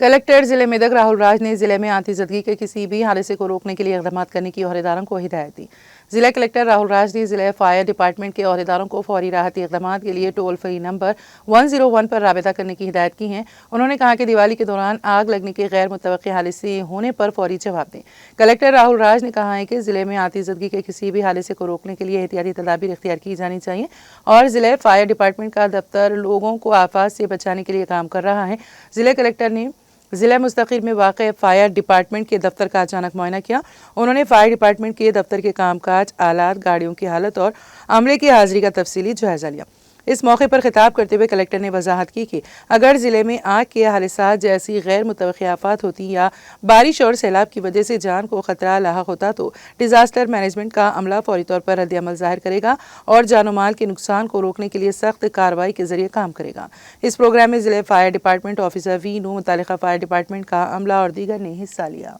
Collector जिले मेदक राहुल राज ने जिले में आतिशबाजी के किसी भी हादसे को रोकने के लिए इक़दाम करने की अहदेदारों को हिदायत दी। जिला कलेक्टर राहुल राज ने जिला फायर डिपार्टमेंट के अहदेदारों को फौरी राहती इक़दाम के लिए टोल फ्री नंबर 101 पर राबिता करने की हिदायत की है। उन्होंने कहा कि दिवाली के दौरान आग लगने के गैर मुतवक्की हादसे होने पर फौरी जवाब दें। कलेक्टर राहुल राज ने कहा है कि जिले में आतिशबाजी के किसी भी हादसे को रोकने के लिए एहतियाती तदाबीर इख्तियार की जानी चाहिए और जिला फायर डिपार्टमेंट का दफ्तर लोगों को आफत से बचाने के लिए काम कर रहा है। जिला कलेक्टर ने जिला मुस्तकिल में वाक़ फायर डिपार्टमेंट के दफ्तर का अचानक मुआयना किया। उन्होंने फायर डिपार्टमेंट के दफ्तर के कामकाज, आलात, गाड़ियों की हालत और अमले की हाजिरी का तफसीली जायजा लिया। इस मौके पर खिताब करते हुए कलेक्टर ने वजाहत की कि अगर जिले में आग के हादसात जैसी गैर मुतवक्की आफत होती या बारिश और सैलाब की वजह से जान को खतरा लाहक होता तो डिजास्टर मैनेजमेंट का अमला फौरी तौर पर रद्द अमल जाहिर करेगा और जानो माल के नुकसान को रोकने के लिए सख्त कार्रवाई के जरिए काम करेगा। इस प्रोग्राम में जिले फायर डिपार्टमेंट ऑफिसर वीनू, मुतालिका फायर डिपार्टमेंट का अमला और दीगर ने हिस्सा लिया।